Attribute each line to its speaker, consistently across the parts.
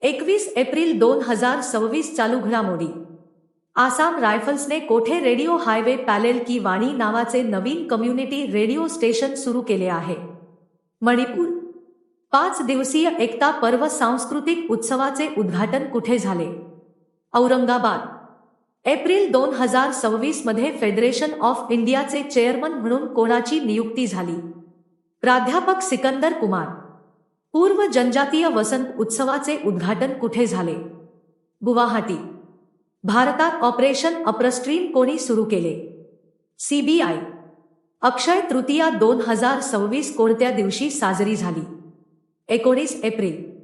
Speaker 1: 21 April 2026 चालू घडामोडी. आसाम रायफल्सने कोठे रेडिओ हायवे पॅलेल की वाणी नावाचे नवीन कम्युनिटी रेडिओ स्टेशन सुरू केले आहे. मणिपूर 5 दिवसीय एकता पर्व सांस्कृतिक उत्सवाचे उद्घाटन कुठे झाले? औरंगाबाद. एप्रिल 2026 मध्ये फेडरेशन ऑफ इंडियाचे चेअरमन म्हणून कोणाची नियुक्ती झाली? प्राध्यापक सिकंदर कुमार. पूर्व जनजातीय वसंत उत्सवाचे उद्घाटन कुठे झाले? गुवाहाटी. भारतात ऑपरेशन अपरस्ट्रीम कोणी सुरू केले? सीबीआय. अक्षय तृतीया 2026 कोणत्या दिवशी साजरी झाली? 19 एप्रिल.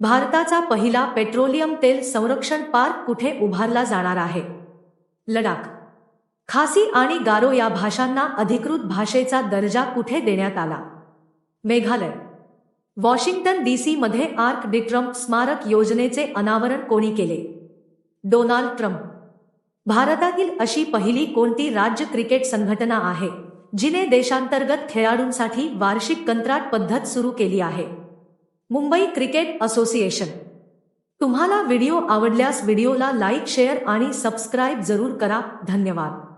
Speaker 1: भारताचा पहिला पेट्रोलियम तेल संरक्षण पार्क कुठे उभारला जाणार आहे? लडाख. खासी आणि गारो या भाषांना अधिकृत भाषेचा दर्जा कुठे देण्यात आला? मेघालय. वॉशिंग्टन डीसी मध्ये आर्क डी ट्रम्प स्मारक योजनेचे अनावरण कोणी केले? Donald Trump. भारतातील अशी पहिली कोणती राज्य क्रिकेट संघटना आहे जिने देशांतर्गत खेळाडूंसाठी वार्षिक कंत्राट पद्धत सुरू केली आहे? Mumbai cricket association. तुम्हाला व्हिडिओ आवडल्यास व्हिडिओला लाईक, शेअर आणि सबस्क्राईब जरूर करा. धन्यवाद.